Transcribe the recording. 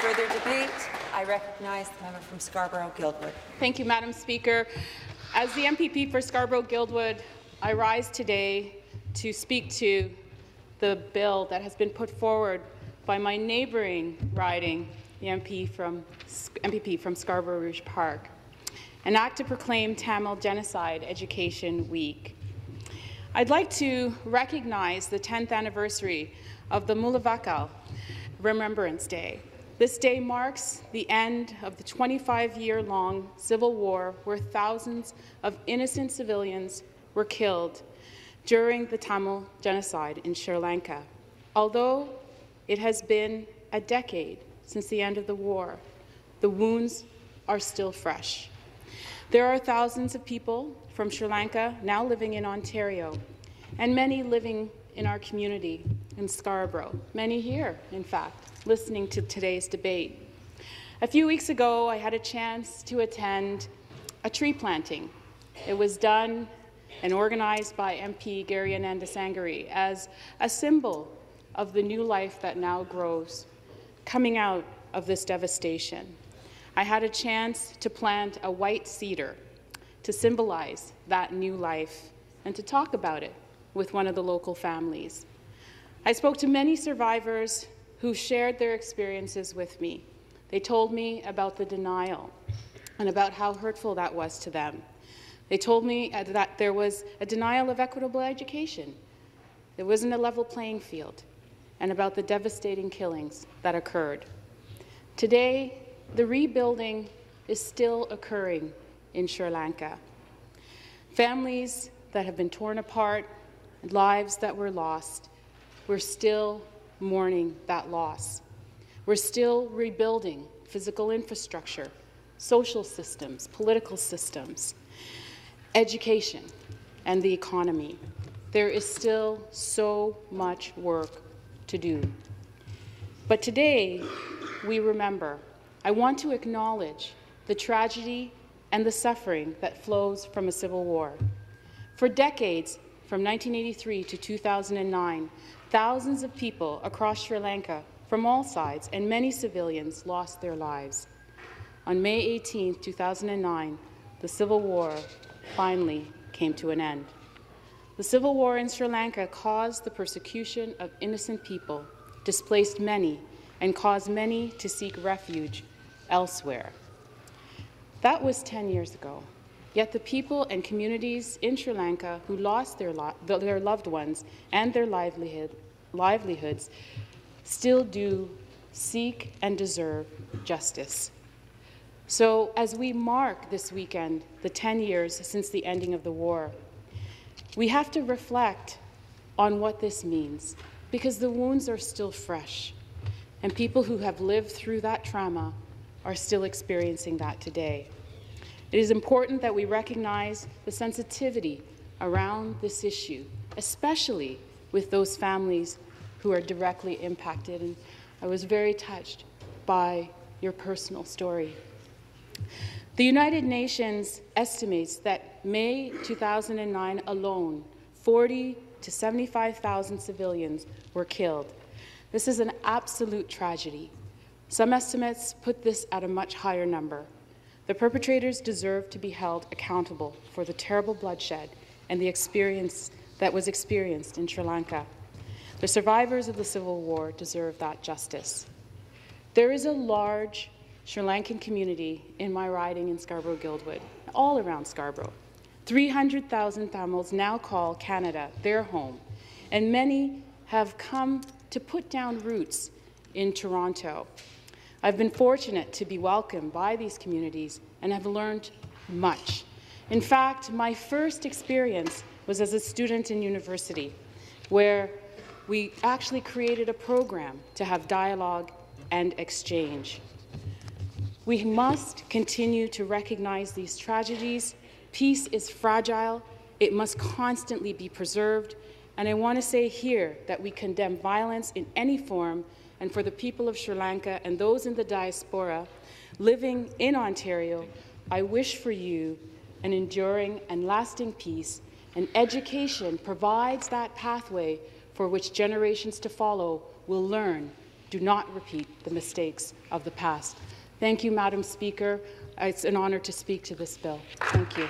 further debate, I recognize the member from Scarborough-Guildwood. Thank you, Madam Speaker. As the MPP for Scarborough-Guildwood, I rise today to speak to the bill that has been put forward by my neighbouring riding, the MPP from Scarborough Rouge Park, an act to proclaim Tamil Genocide Education Week. I'd like to recognize the 10th anniversary of the Mulavakal Remembrance Day. This day marks the end of the 25-year-long civil war where thousands of innocent civilians were killed during the Tamil genocide in Sri Lanka. Although it has been a decade since the end of the war, the wounds are still fresh. There are thousands of people from Sri Lanka now living in Ontario, and many living in our community in Scarborough, many here, in fact, listening to today's debate. A few weeks ago, I had a chance to attend a tree planting. It was done and organized by MP Gary Ananda Sangari as a symbol of the new life that now grows, coming out of this devastation. I had a chance to plant a white cedar to symbolize that new life and to talk about it with one of the local families. I spoke to many survivors who shared their experiences with me. They told me about the denial and about how hurtful that was to them. They told me that there was a denial of equitable education. There wasn't a level playing field, and about the devastating killings that occurred. Today, the rebuilding is still occurring in Sri Lanka. Families that have been torn apart, lives that were lost, we're still mourning that loss. We're still rebuilding physical infrastructure, social systems, political systems, education, and the economy. There is still so much work to do. But today, we remember. I want to acknowledge the tragedy and the suffering that flows from a civil war. For decades, from 1983 to 2009, thousands of people across Sri Lanka from all sides and many civilians lost their lives. On May 18, 2009, the civil war finally came to an end. The civil war in Sri Lanka caused the persecution of innocent people, displaced many, and caused many to seek refuge elsewhere. That was 10 years ago. Yet the people and communities in Sri Lanka who lost their loved ones and their livelihoods still do seek and deserve justice. So as we mark this weekend the 10 years since the ending of the war, we have to reflect on what this means, because the wounds are still fresh, and people who have lived through that trauma are still experiencing that today. It is important that we recognize the sensitivity around this issue, especially with those families who are directly impacted. And I was very touched by your personal story. The United Nations estimates that May 2009 alone, 40 to 75,000 civilians were killed. This is an absolute tragedy. Some estimates put this at a much higher number. The perpetrators deserve to be held accountable for the terrible bloodshed and the experience that was experienced in Sri Lanka. The survivors of the civil war deserve that justice. There is a large Sri Lankan community in my riding in Scarborough-Guildwood, all around Scarborough. 300,000 Tamils now call Canada their home, and many have come to put down roots in Toronto. I've been fortunate to be welcomed by these communities and have learned much. In fact, my first experience was as a student in university, where we actually created a program to have dialogue and exchange. We must continue to recognize these tragedies. Peace is fragile. It must constantly be preserved. And I want to say here that we condemn violence in any form, and for the people of Sri Lanka and those in the diaspora living in Ontario, I wish for you an enduring and lasting peace, and education provides that pathway for which generations to follow will learn do not repeat the mistakes of the past. Thank you, Madam Speaker. It's an honour to speak to this bill. Thank you.